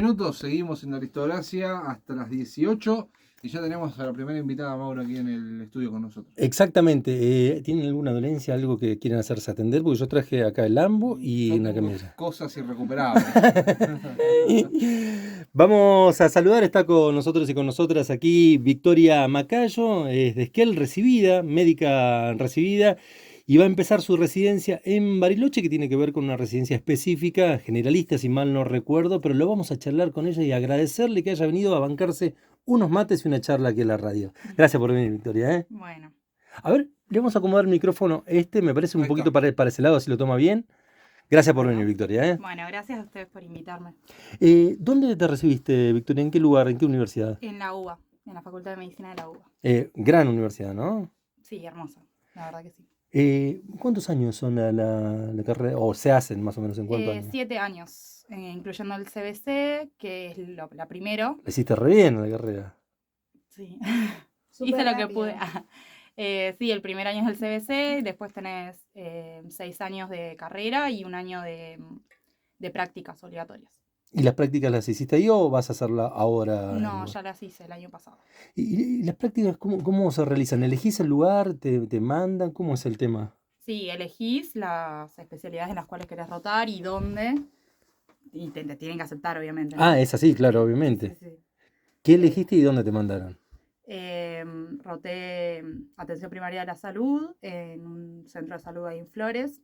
Minutos, seguimos en Aristocracia hasta las 18 y ya tenemos a la primera invitada, Mauro, aquí en el estudio con nosotros. Exactamente. ¿Tienen alguna dolencia, algo que quieran hacerse atender? Porque yo traje acá el Lambo y Son una camilla. cosas irrecuperables. Vamos a saludar, está con nosotros y con nosotras aquí Victoria Macayo, es de Esquel, recibida, médica recibida, y va a empezar su residencia en Bariloche, que tiene que ver con una residencia específica, generalista, si mal no recuerdo, pero lo vamos a charlar con ella y agradecerle que haya venido a bancarse unos mates y una charla aquí a la radio. Gracias por venir, Victoria, ¿eh? Bueno, A ver, le vamos a acomodar el micrófono. Me parece un Ahí poquito está. para ese lado, así lo toma bien. Gracias por Bueno. venir, Victoria, ¿eh? bueno, gracias a ustedes por invitarme. ¿Dónde te recibiste, Victoria? ¿En qué lugar? ¿En qué universidad? En la UBA, en la Facultad de Medicina de la UBA. Gran universidad, ¿no? Sí, hermosa, la verdad que sí. ¿Cuántos años son la carrera? ¿O se hacen más o menos en cuántos años? 7 años, incluyendo el CBC, que es la primero. La hiciste re bien la carrera. Sí, Súper hice lo que rápido. pude. Sí, el primer año es el CBC, después tenés 6 años de carrera y un año de prácticas obligatorias. ¿Y las prácticas las hiciste ahí o vas a hacerlas ahora? No, ya las hice el año pasado. ¿Y las prácticas cómo se realizan? ¿Elegís el lugar? ¿Te mandan? ¿Cómo es el tema? Sí, elegís las especialidades en las cuales querés rotar y dónde. Y te tienen que aceptar, obviamente, ¿no? Ah, es así, claro, obviamente. Sí, sí. ¿Qué elegiste y dónde te mandaron? Roté atención primaria de la salud en un centro de salud ahí en Flores.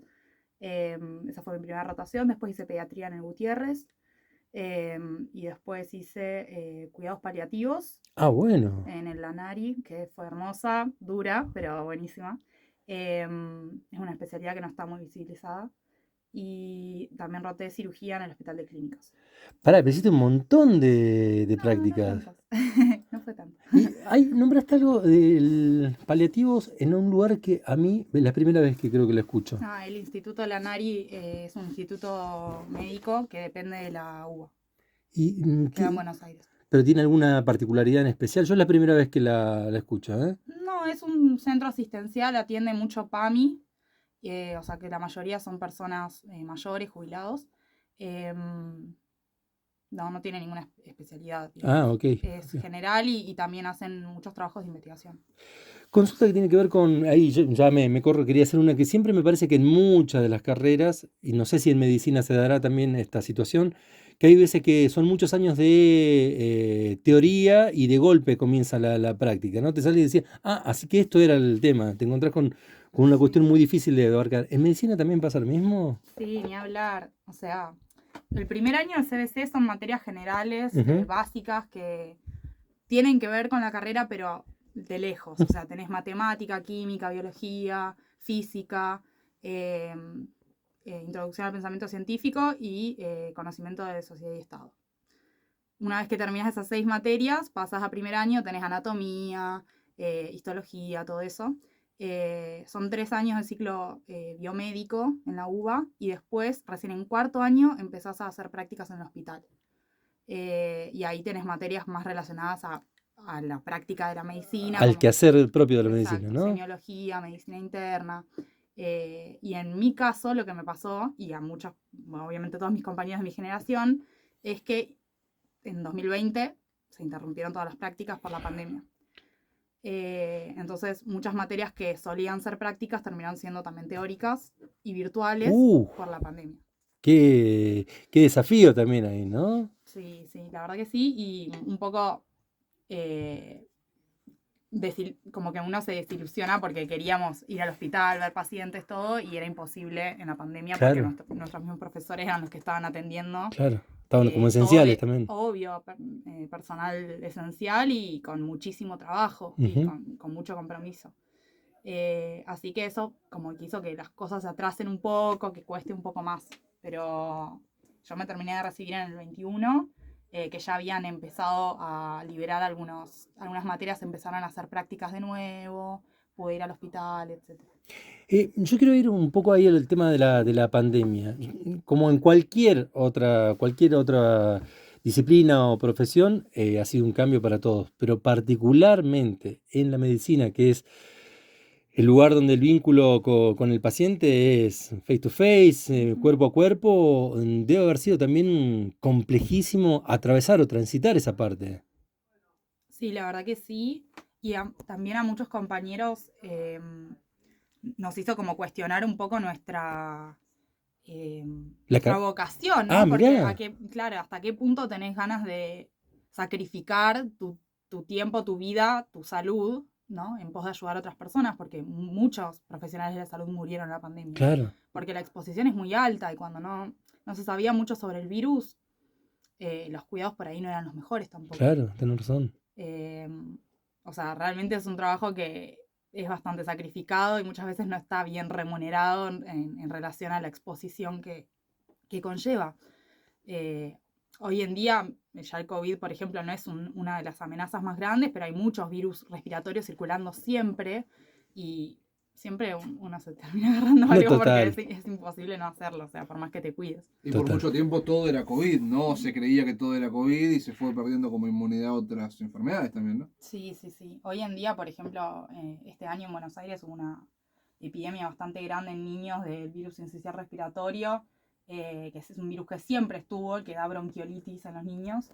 Esa fue mi primera rotación. Después hice pediatría en el Gutiérrez. Y después hice cuidados paliativos Ah, bueno. en el Lanari, que fue hermosa, dura, pero buenísima. Es una especialidad que no está muy visibilizada. Y también roté cirugía en el Hospital de Clínicas. Pará, pero hiciste un montón de No, prácticas. No, no fue tanto. Y nombraste algo de paliativos en un lugar que a mí es la primera vez que creo que lo escucho. El Instituto Lanari es un instituto médico que depende de la UBA, queda en Buenos Aires. ¿Pero tiene alguna particularidad en especial? Yo es la primera vez que la escucho, ¿eh? No, es un centro asistencial, atiende mucho PAMI, o sea que la mayoría son personas mayores, jubilados. No tiene ninguna especialidad, digamos. Ah, ok. Es general y también hacen muchos trabajos de investigación. Consulta que tiene que ver con, ahí yo ya me corro, quería hacer una que siempre me parece que en muchas de las carreras, y no sé si en medicina se dará también esta situación, que hay veces que son muchos años de teoría y de golpe comienza la práctica, ¿no? Te sale y decís, así que esto era el tema, te encontrás con una cuestión muy difícil de abarcar. ¿En medicina también pasa lo mismo? Sí, ni hablar. O sea, el primer año del CBC son materias generales, Ujú. básicas, que tienen que ver con la carrera, pero de lejos. O sea, tenés matemática, química, biología, física, introducción al pensamiento científico y conocimiento de sociedad y Estado. Una vez que terminas esas 6 materias, pasas a primer año, tenés anatomía, histología, todo eso. Son 3 años de ciclo biomédico en la UBA y después, recién en cuarto año, empezás a hacer prácticas en el hospital. Y ahí tenés materias más relacionadas a la práctica de la medicina. Al como- quehacer propio de la Exacto, medicina, ¿no? semiología, medicina interna. Y en mi caso, lo que me pasó, y a muchos, bueno, obviamente todos mis compañeros de mi generación, es que en 2020 se interrumpieron todas las prácticas por la pandemia. Entonces, muchas materias que solían ser prácticas terminaron siendo también teóricas y virtuales por la pandemia. Qué desafío también ahí, ¿no? Sí, la verdad que sí, y un poco como que uno se desilusiona porque queríamos ir al hospital, ver pacientes, todo, y era imposible en la pandemia Claro. porque nuestros mismos profesores eran los que estaban atendiendo. Claro, estaban como esenciales todo también. Obvio, personal esencial y con muchísimo trabajo y con mucho compromiso. Así que eso como que hizo que las cosas se atrasen un poco, que cueste un poco más. Pero yo me terminé de recibir en el 21, que ya habían empezado a liberar algunas materias, empezaron a hacer prácticas de nuevo, pude ir al hospital, etc. Yo quiero ir un poco ahí al tema de la pandemia. Como en cualquier otra disciplina o profesión, ha sido un cambio para todos, pero particularmente en la medicina, que es el lugar donde el vínculo con el paciente es face to face, cuerpo a cuerpo, debe haber sido también complejísimo atravesar o transitar esa parte. Sí, la verdad que sí. Y también a muchos compañeros nos hizo como cuestionar un poco nuestra La nuestra ca- vocación, Ah, ¿no? Porque mirá, claro, hasta qué punto tenés ganas de sacrificar tu tiempo, tu vida, tu salud, ¿no? En pos de ayudar a otras personas, porque muchos profesionales de la salud murieron en la pandemia. claro, Porque la exposición es muy alta y cuando no se sabía mucho sobre el virus, los cuidados por ahí no eran los mejores tampoco. claro, tenés razón. Eh, o sea, realmente es un trabajo que es bastante sacrificado y muchas veces no está bien remunerado en relación a la exposición que conlleva. Hoy en día, ya el COVID, por ejemplo, no es una de las amenazas más grandes, pero hay muchos virus respiratorios circulando siempre y siempre uno se termina agarrando No, algo porque total, es imposible no hacerlo, o sea, por más que te cuides. Y por total. mucho tiempo todo era COVID, ¿no? Se creía que todo era COVID y se fue perdiendo como inmunidad a otras enfermedades también, ¿no? Sí, sí, sí. Hoy en día, por ejemplo, este año en Buenos Aires hubo una epidemia bastante grande en niños del virus sincicial respiratorio, que es un virus que siempre estuvo, que da bronquiolitis en los niños.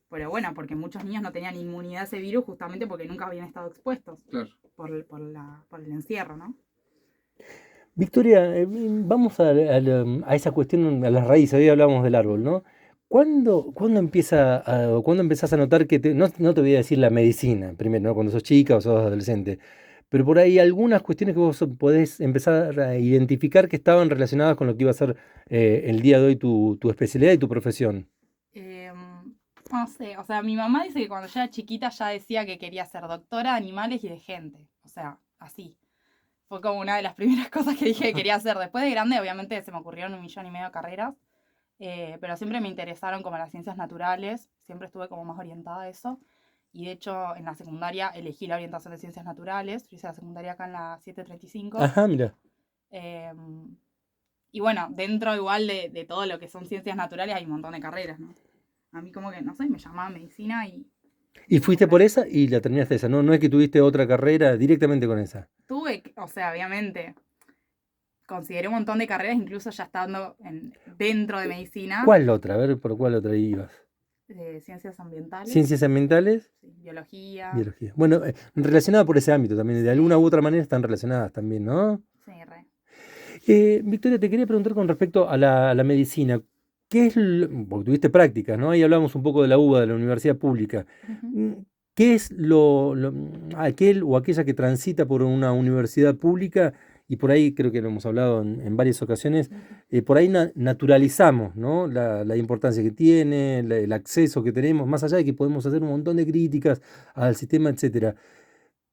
Pero bueno, porque muchos niños no tenían inmunidad a ese virus justamente porque nunca habían estado expuestos Claro. por el encierro, ¿no? Victoria, vamos a esa cuestión, a las raíces, hoy hablamos del árbol, ¿no? ¿Cuándo o cuándo empezás a notar que, no te voy a decir la medicina, primero, ¿no? Cuando sos chica o sos adolescente, pero por ahí algunas cuestiones que vos podés empezar a identificar que estaban relacionadas con lo que iba a ser el día de hoy tu especialidad y tu profesión? No sé, o sea, mi mamá dice que cuando yo era chiquita ya decía que quería ser doctora de animales y de gente, o sea, así. Fue como una de las primeras cosas que dije que quería hacer. Después de grande, obviamente, se me ocurrieron 1,5 millones de carreras, pero siempre me interesaron como las ciencias naturales, siempre estuve como más orientada a eso. Y de hecho, en la secundaria elegí la orientación de ciencias naturales, yo hice la secundaria acá en la 735. Ajá, mira. Eh, y bueno, dentro igual de todo lo que son ciencias naturales hay un montón de carreras, ¿no? A mí como que, no sé, me llamaba medicina y Y fue fuiste por por ahí. esa y la terminaste esa, ¿no? No es que tuviste otra carrera directamente con esa. O sea, obviamente, consideré un montón de carreras, incluso ya estando dentro de medicina, ¿Cuál otra? A ver, ¿por cuál otra ibas? ciencias ambientales, ¿Ciencias ambientales? sí, biología, Biología. Bueno, relacionada por ese ámbito también, de alguna u otra manera están relacionadas también, ¿no? sí, re. Victoria, te quería preguntar con respecto a la medicina. Porque tuviste prácticas, ¿no? Ahí hablamos un poco de la UBA, de la universidad pública. Ujú. Mm, ¿Qué es aquel o aquella que transita por una universidad pública? Y por ahí creo que lo hemos hablado en varias ocasiones, Ujú. por ahí naturalizamos, ¿no? La importancia que tiene, el acceso que tenemos, más allá de que podemos hacer un montón de críticas al sistema, etcétera.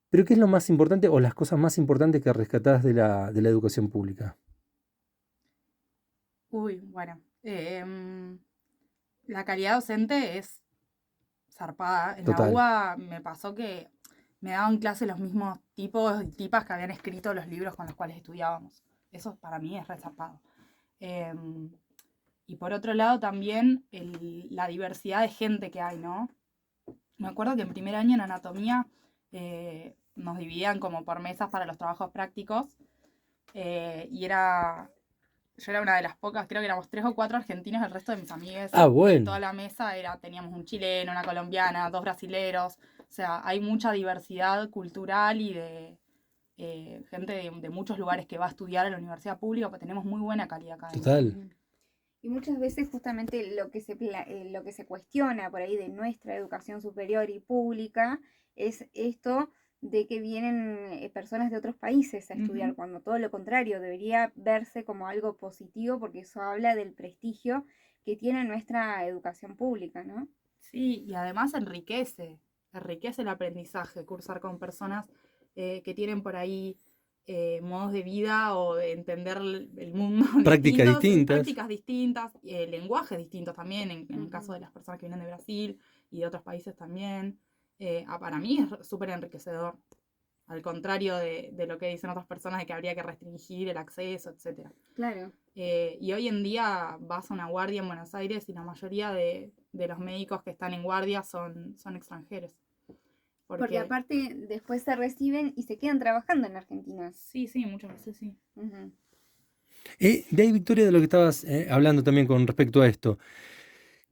Pero ¿qué es lo más importante o las cosas más importantes que rescatás de la educación pública? Uy, bueno. La calidad docente es zarpada. En la Total. UBA me pasó que me daban clase los mismos tipos y tipas que habían escrito los libros con los cuales estudiábamos. Eso para mí es re zarpado. Em, y por otro lado también la diversidad de gente que hay, ¿no? Me acuerdo que en primer año en anatomía nos dividían como por mesas para los trabajos prácticos y yo era una de las pocas, creo que éramos 3 o 4 argentinos, el resto de mis amigues Ah, de toda bueno. la mesa teníamos un chileno, una colombiana, 2 brasileros, o sea, hay mucha diversidad cultural y de gente de muchos lugares que va a estudiar a la universidad pública, pues tenemos muy buena calidad académica. Total. Ujú. Y muchas veces justamente lo que se cuestiona por ahí de nuestra educación superior y pública es esto de que vienen personas de otros países a estudiar, Ujú. cuando todo lo contrario debería verse como algo positivo porque eso habla del prestigio que tiene nuestra educación pública, ¿no? Sí, y además enriquece el aprendizaje, cursar con personas que tienen por ahí modos de vida o de entender el mundo Prácticas distintos, distintas. prácticas distintas, lenguajes distintos también, en el caso Ujú. de las personas que vienen de Brasil y de otros países también. Para mí es súper enriquecedor, al contrario de lo que dicen otras personas de que habría que restringir el acceso, etcétera. Claro. Y hoy en día vas a una guardia en Buenos Aires y la mayoría de los médicos que están en guardia son extranjeros. Porque aparte después se reciben y se quedan trabajando en Argentina. Sí, muchas veces sí. Ujú. De ahí, Victoria, de lo que estabas hablando también con respecto a esto.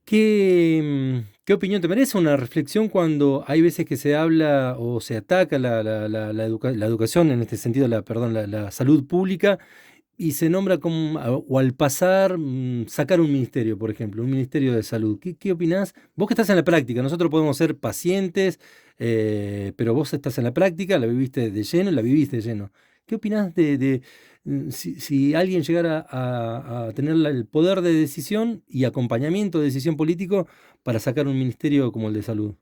¿Qué opinión te merece una reflexión cuando hay veces que se habla o se ataca la educación, en este sentido, la salud pública, y se nombra como, o al pasar, sacar un ministerio, por ejemplo, un ministerio de salud? ¿Qué opinás? Vos que estás en la práctica, nosotros podemos ser pacientes, pero vos estás en la práctica, la viviste de lleno, la viviste de lleno. ¿Qué opinás si alguien llegara a tener el poder de decisión y acompañamiento de decisión político para sacar un ministerio como el de salud?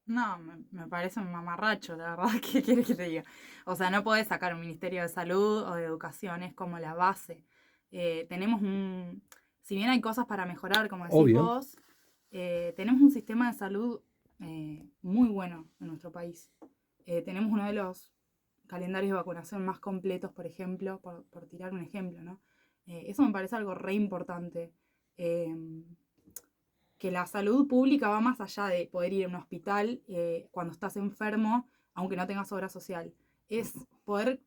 No, me parece un mamarracho, la verdad, ¿qué quieres que te diga? O sea, no podés sacar un Ministerio de Salud o de Educación, es como la base. Tenemos si bien hay cosas para mejorar, como decís Obvio. vos, tenemos un sistema de salud muy bueno en nuestro país. Tenemos uno de los calendarios de vacunación más completos, por ejemplo, por tirar un ejemplo, ¿no? Eso me parece algo re importante. Que la salud pública va más allá de poder ir a un hospital cuando estás enfermo, aunque no tengas obra social. Es poder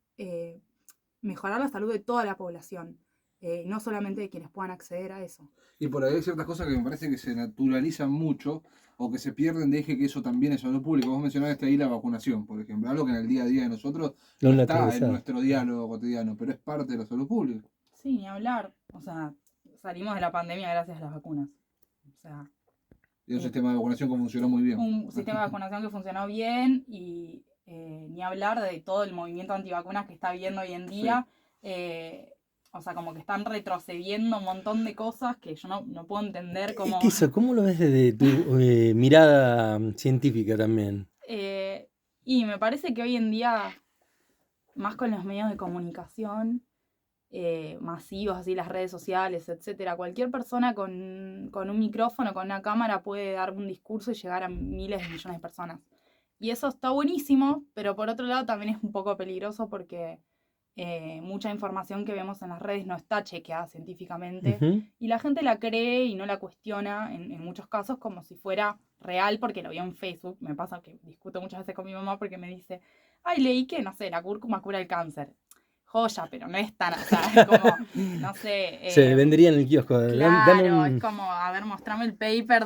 mejorar la salud de toda la población, no solamente de quienes puedan acceder a eso. Y por ahí hay ciertas cosas que me parece que se naturalizan mucho o que se pierden de eje que eso también es salud pública. Vos mencionaste ahí la vacunación, por ejemplo, algo que en el día a día de nosotros Lo no está en naturalizado. nuestro diálogo cotidiano, pero es parte de la salud pública. Sí, ni hablar. O sea, salimos de la pandemia gracias a las vacunas. O sea, Y un sistema de vacunación que funcionó muy bien. un sistema de vacunación que funcionó bien y ni hablar de todo el movimiento antivacunas que está habiendo hoy en día. O sea, como que están retrocediendo un montón de cosas que yo no puedo entender cómo... Es que eso, ¿cómo lo ves desde tu mirada científica también? Y me parece que hoy en día, más con los medios de comunicación masivos, así las redes sociales, etcétera, cualquier persona con un micrófono, con una cámara puede dar un discurso y llegar a miles de millones de personas. Y eso está buenísimo, pero por otro lado también es un poco peligroso porque mucha información que vemos en las redes no está chequeada científicamente Ujú. y la gente la cree y no la cuestiona en muchos casos como si fuera real porque lo vio en Facebook. Me pasa que discuto muchas veces con mi mamá porque me dice, ay, leí que, no sé, la cúrcuma cura el cáncer. Joya, pero no es tan, o sea, es como, no sé. Se vendería en el kiosco. Dame Claro, es un... como, a ver, mostrame el paper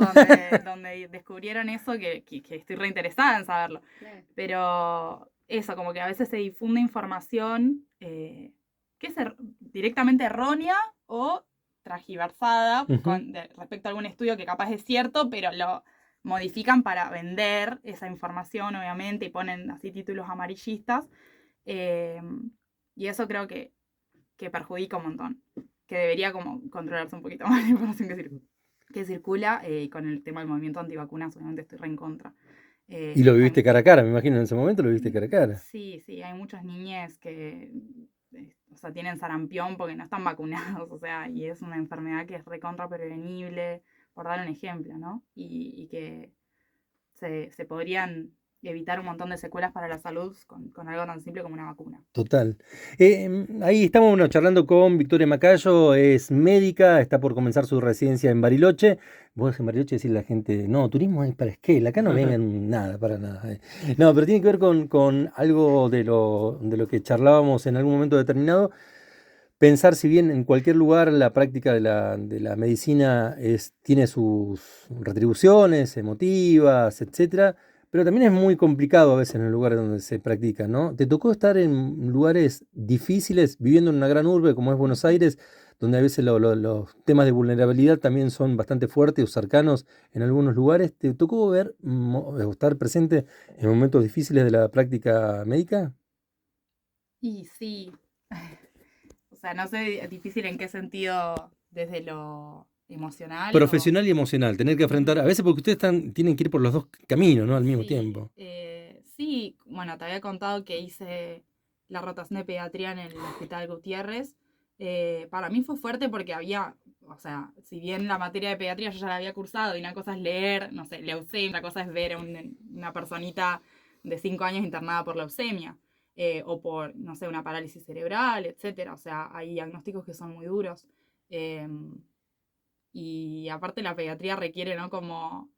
donde descubrieron eso, que estoy reinteresada en saberlo. Claro. Pero eso, como que a veces se difunde información que es directamente errónea o transgiversada Ujú. respecto a algún estudio que capaz es cierto, pero lo modifican para vender esa información, obviamente, y ponen así títulos amarillistas. Eh, y eso creo que perjudica un montón. Que debería como controlarse un poquito más la información que circula. Y con el tema del movimiento antivacunas, obviamente estoy re en contra. Y lo viviste cara a cara, me imagino, en ese momento lo viviste cara a cara. Sí, hay muchas niñas que o sea, tienen sarampión porque no están vacunados, o sea, y es una enfermedad que es recontra prevenible, por dar un ejemplo, ¿no? Y que se podrían evitar un montón de secuelas para la salud con algo tan simple como una vacuna. Total. Ahí estamos bueno, charlando con Victoria Macayo, es médica, está por comenzar su residencia en Bariloche. Vos en Bariloche decís a la gente, no, turismo es para Esquel, acá no vengan nada, para nada. No, pero tiene que ver con algo de lo que charlábamos en algún momento determinado. Pensar si bien en cualquier lugar la práctica de la medicina tiene sus retribuciones emotivas, etcétera, pero también es muy complicado a veces en el lugar donde se practica, ¿no? ¿Te tocó estar en lugares difíciles, viviendo en una gran urbe como es Buenos Aires, donde a veces los temas de vulnerabilidad también son bastante fuertes o cercanos en algunos lugares? ¿Te tocó ver o estar presente en momentos difíciles de la práctica médica? Y sí, o sea, no sé difícil en qué sentido, desde lo emocional o... Profesional y emocional, tener que afrontar, a veces porque ustedes tienen que ir por los dos caminos, ¿no? Al mismo Sí, tiempo. sí, bueno, te había contado que hice la rotación de pediatría en el Hospital Gutiérrez. Para mí fue fuerte porque había, o sea, si bien la materia de pediatría yo ya la había cursado y una cosa es leer, no sé, leucemia, otra cosa es ver a una personita de 5 años internada por leucemia o por, no sé, una parálisis cerebral, etcétera. O sea, hay diagnósticos que son muy duros. Eh, y aparte la pediatría requiere, ¿no? Como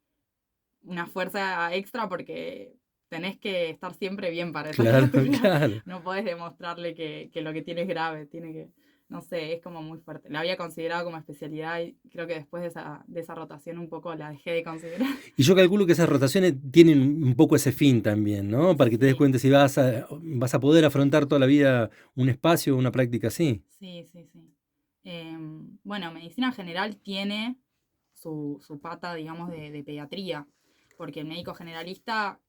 una fuerza extra porque tenés que estar siempre bien para esa Claro, criatura. claro. No podés demostrarle que lo que tiene es grave, tiene que, no sé, es como muy fuerte. La había considerado como especialidad y creo que después de esa rotación un poco la dejé de considerar. Y yo calculo que esas rotaciones tienen un poco ese fin también, ¿no? Para que te des Sí, cuenta si vas a poder afrontar toda la vida un espacio, una práctica así. sí, sí, sí. Bueno, medicina general tiene su pata, digamos, de pediatría, porque el médico generalista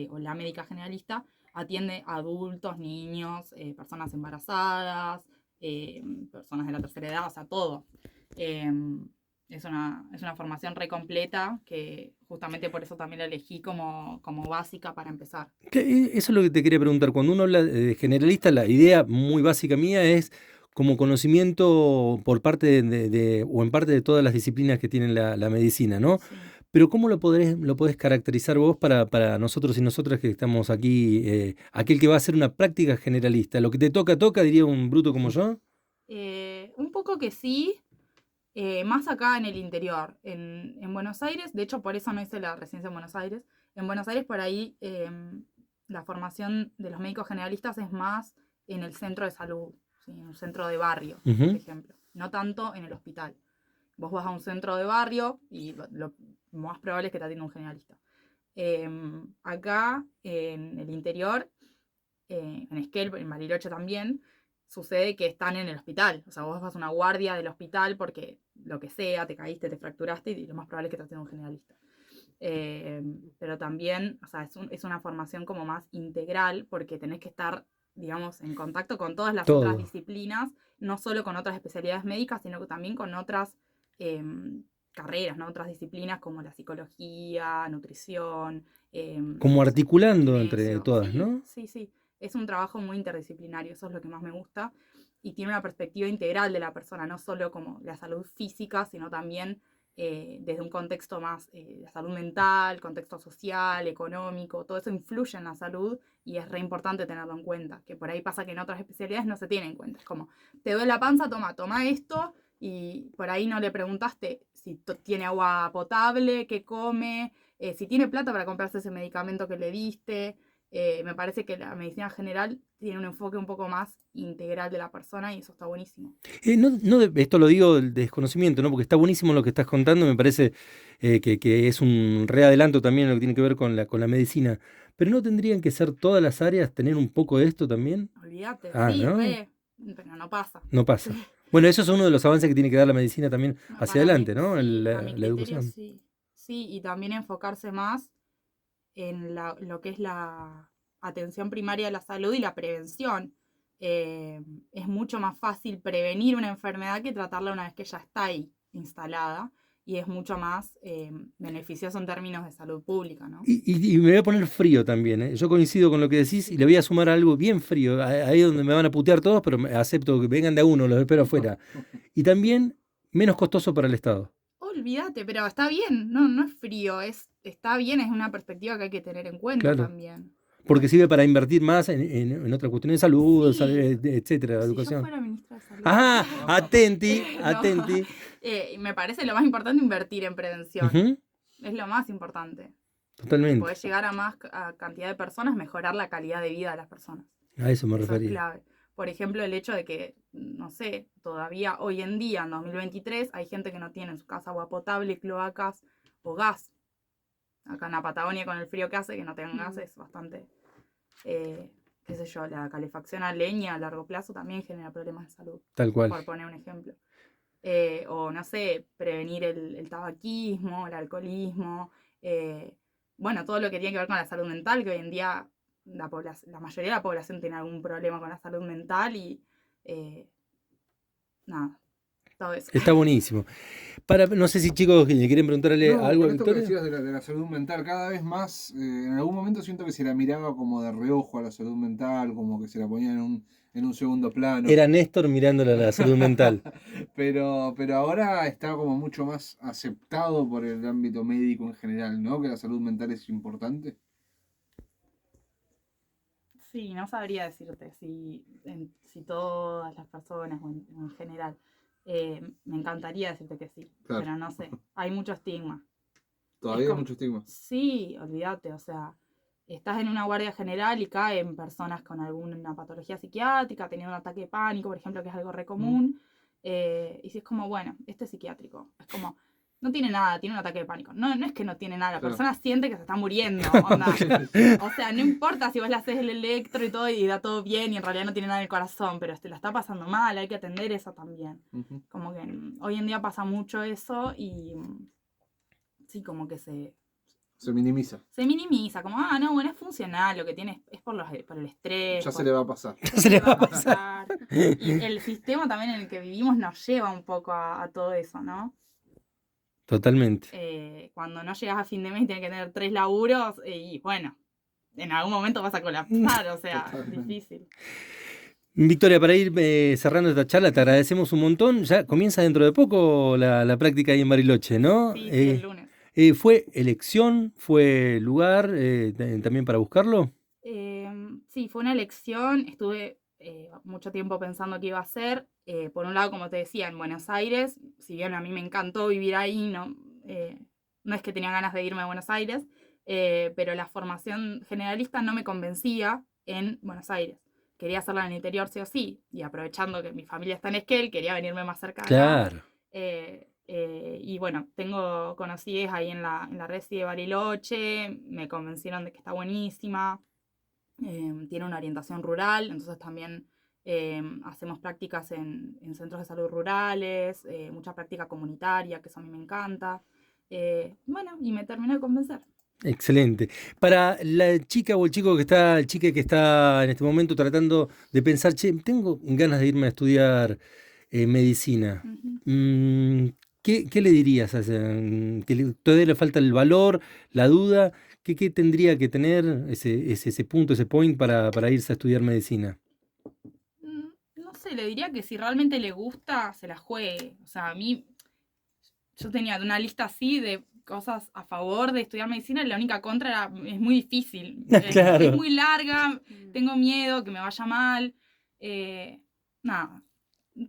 o la médica generalista atiende a adultos, niños, personas embarazadas, personas de la tercera edad, o sea, todo. Em, es una formación re completa que justamente por eso también la elegí como básica para empezar. Eso es lo que te quería preguntar. Cuando uno habla de generalista, la idea muy básica mía es como conocimiento por parte o en parte de todas las disciplinas que tiene la medicina, ¿no? Sí. Pero ¿cómo lo podés caracterizar vos para nosotros y nosotras que estamos aquí, aquel que va a hacer una práctica generalista? Lo que te toca, toca, diría un bruto como yo. Un poco que sí, más acá en el interior, en Buenos Aires, de hecho por eso no hice la residencia en Buenos Aires. En Buenos Aires por ahí la formación de los médicos generalistas es más en el centro de salud, ¿sí? En un centro de barrio, por Ujú. ejemplo, no tanto en el hospital. Vos vas a un centro de barrio y lo más probable es que te atienda un generalista. Acá en el interior, en Esquel, en Bariloche también, sucede que están en el hospital. O sea, vos vas a una guardia del hospital porque lo que sea, te caíste, te fracturaste y lo más probable es que te atienda un generalista. Eh, pero también, o sea, es una formación como más integral porque tenés que estar, digamos, en contacto con todas las otras Todo. disciplinas, no solo con otras especialidades médicas, sino que también con otras carreras, ¿no? Otras disciplinas como la psicología, nutrición, Como no sé, articulando entre kinesio. todas, Sí, ¿no? sí, sí. Es un trabajo muy interdisciplinario, eso es lo que más me gusta. Y tiene una perspectiva integral de la persona, no solo como la salud física, sino también desde un contexto más de salud mental, contexto social, económico, todo eso influye en la salud y es re importante tenerlo en cuenta, que por ahí pasa que en otras especialidades no se tiene en cuenta. Es como, te duele la panza, toma esto, y por ahí no le preguntaste si tiene agua potable, qué come, si tiene plata para comprarse ese medicamento que le diste. Me parece que la medicina general tiene un enfoque un poco más integral de la persona y eso está buenísimo. Esto lo digo del desconocimiento, ¿no? Porque está buenísimo lo que estás contando, me parece que es un readelanto también en lo que tiene que ver con la medicina. Pero ¿no tendrían que ser todas las áreas tener un poco de esto también? Olvídate, Ah, sí, ¿no? pero no pasa. No pasa. Bueno, eso es uno de los avances que tiene que dar la medicina también No, hacia para mí, adelante, ¿no? sí, a mi La criterio educación. sí. Sí, y también enfocarse más en lo que es la atención primaria de la salud y la prevención. Es mucho más fácil prevenir una enfermedad que tratarla una vez que ya está ahí instalada y es mucho más beneficioso en términos de salud pública, ¿no? Y me voy a poner frío también, ¿eh? Yo coincido con lo que decís y le voy a sumar algo bien frío. Ahí es donde me van a putear todos, pero acepto que vengan de a uno, los espero afuera. Y también menos costoso para el Estado. Olvídate, pero está bien, no, no es frío, está bien, es una perspectiva que hay que tener en cuenta Claro. también. Porque sirve para invertir más en otras cuestiones de salud, Sí, etcétera, si yo educación. fuera ministra de salud. Ah, atenti, No, atenti. me parece lo más importante invertir en prevención. Ujú, Es lo más importante. Y totalmente. poder llegar a más cantidad de personas, mejorar la calidad de vida de las personas. A eso me Eso es refería. clave. Por ejemplo, el hecho de que, no sé, todavía hoy en día, en 2023, hay gente que no tiene en su casa agua potable, cloacas o gas. Acá en la Patagonia, con el frío que hace, que no tengan gas es bastante, qué sé yo, la calefacción a leña a largo plazo también genera problemas de salud, Tal cual. por poner un ejemplo. O no sé, prevenir el tabaquismo, el alcoholismo, bueno, todo lo que tiene que ver con la salud mental, que hoy en día la mayoría de la población tiene algún problema con la salud mental y nada, todo eso. Está buenísimo. No sé si chicos le quieren preguntarle No, algo a con esto que Victoria. decías de la salud mental, cada vez más, en algún momento siento que se la miraba como de reojo a la salud mental, como que se la ponía en un segundo plano. Era Néstor mirándole a la salud mental. Pero ahora está como mucho más aceptado por el ámbito médico en general, ¿no? Que la salud mental es importante. Sí, no sabría decirte si todas las personas o en general. Me encantaría decirte que sí, Claro, pero no sé. Hay mucho estigma. Es todavía hay como, mucho estigma. sí, olvídate, o sea, estás en una guardia general y caen personas con alguna patología psiquiátrica, teniendo un ataque de pánico, por ejemplo, que es algo re común. Y si es como, bueno, este es psiquiátrico. Es como, no tiene nada, tiene un ataque de pánico. No es que no tiene nada, la Claro. persona siente que se está muriendo. Onda. O sea, no importa si vos le haces el electro y todo y da todo bien y en realidad no tiene nada en el corazón, pero la está pasando mal, hay que atender eso también. Ujú. Como que hoy en día pasa mucho eso y sí, como que Se minimiza. se minimiza, como, no, bueno, es funcional, lo que tiene es por el estrés. Ya por- se le va a pasar. ya se le va a pasar. Y el sistema también en el que vivimos nos lleva un poco a todo eso, ¿no? Totalmente. Cuando no llegas a fin de mes y tienes que tener 3 laburos, y bueno, en algún momento vas a colapsar, o sea, Totalmente. difícil. Victoria, para ir cerrando esta charla, te agradecemos un montón. Ya comienza dentro de poco la práctica ahí en Bariloche, ¿no? Sí, sí, el lunes. ¿Fue elección? ¿Fue lugar también para buscarlo? Sí, fue una elección, estuve mucho tiempo pensando qué iba a hacer. Por un lado, como te decía, en Buenos Aires, si bien a mí me encantó vivir ahí, no es que tenía ganas de irme a Buenos Aires, pero la formación generalista no me convencía en Buenos Aires. Quería hacerla en el interior sí o sí, y aprovechando que mi familia está en Esquel, quería venirme más cerca de acá. Claro. Y bueno, tengo conocidas ahí en la Resi de Bariloche, me convencieron de que está buenísima, tiene una orientación rural, entonces también hacemos prácticas en centros de salud rurales, mucha práctica comunitaria, que eso a mí me encanta. Bueno, y me terminó de convencer. Excelente. Para la chica o el chico el chique que está en este momento tratando de pensar, che, tengo ganas de irme a estudiar medicina. Ujú. ¿Qué le dirías a que todavía le falta el valor, la duda? ¿Qué tendría que tener ese punto, ese point para irse a estudiar medicina? No sé, le diría que si realmente le gusta, se la juegue. O sea, a mí, yo tenía una lista así de cosas a favor de estudiar medicina y la única contra es muy difícil. Claro. Es muy larga, tengo miedo que me vaya mal. Nada,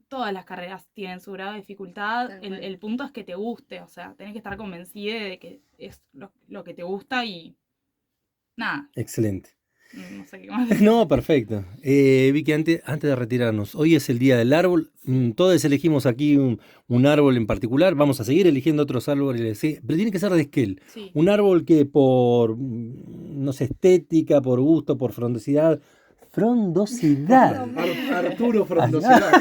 todas las carreras tienen su grado de dificultad. Tal cual. El punto es que te guste, o sea, tenés que estar convencida de que es lo que te gusta y nada, Excelente. no sé qué más decir. No, perfecto. Vicky, antes de retirarnos, hoy es el Día del Árbol. Todos elegimos aquí un árbol en particular. Vamos a seguir eligiendo otros árboles, sí, pero tiene que ser de Esquel. Sí. Un árbol que por, no sé, estética, por gusto, por frondosidad. ¡Frondosidad! Arturo Frondosidad.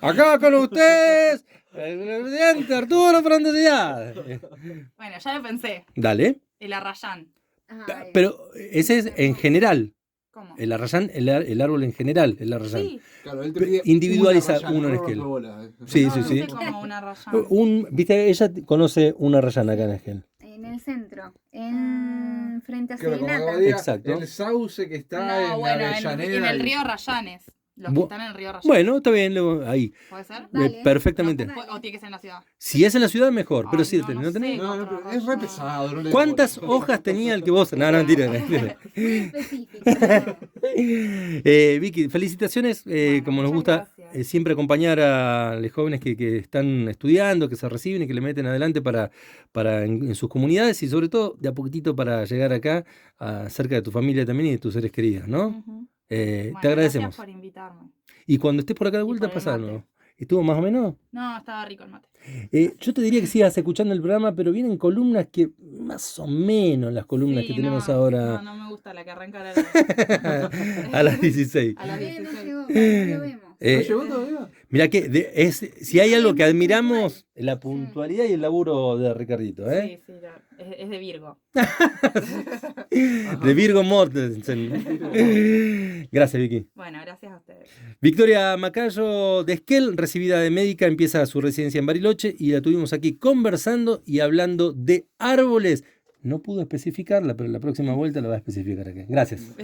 Acá con ustedes, el presidente Arturo Frondosidad. Bueno, ya lo pensé, Dale. el arrayán. Ay, Pero ese es en general. ¿Cómo? El arrayán, el árbol en general, el arrayán. Sí, Claro, él te pide Individualiza una rayana, uno en no Esquel. rompebolas. Sí, no, sí, no sí. sé cómo un arrayán. Viste, ella conoce una rayana acá en Esquel. en el centro, en frente a Claro, como Serenata. diga, Exacto. el sauce que está No, en bueno, Avellaneda. en el y- río Rayanes. Los que Bu- están en el río Rayanes. Bueno, está bien, ahí. ¿Puede ser? Dale. Perfectamente. Dale. ¿O tiene que ser en la ciudad? Si es en la ciudad, mejor. Pero Ay, si no, no no tenés. sé. No, no, pero es re pesado. No le ¿Cuántas bola. hojas tenía el que vos? No, mentira. Mentira. Muy específico. Vicky, felicitaciones. Bueno, Como nos muchas gusta gracias. siempre acompañar a los jóvenes que están estudiando, que se reciben y que le meten adelante para en sus comunidades y sobre todo de a poquitito para llegar acá cerca de tu familia también y de tus seres queridos, ¿no? Ujú. Te Bueno, agradecemos. Gracias por invitarme. Y cuando estés por acá de Y vuelta, por el pasa mate. algo. ¿Estuvo más o menos? No, estaba rico el mate. Yo te diría que sigas escuchando el programa, pero vienen columnas que más o menos las columnas Sí, que tenemos no, ahora No me gusta la que arranca a las 16. a las Todavía no 16. llegó, no lo vemos. ¿No llegó todavía? Mirá que si hay algo que muy admiramos, puntual. la puntualidad y el laburo de Ricardito, ¿eh? Sí, es de Virgo. De Virgo Mortensen. Gracias, Vicky. Bueno, gracias a ustedes. Victoria Macayo de Esquel, recibida de médica, empieza su residencia en Bariloche y la tuvimos aquí conversando y hablando de árboles. No pudo especificarla, pero la próxima vuelta la va a especificar acá. Gracias.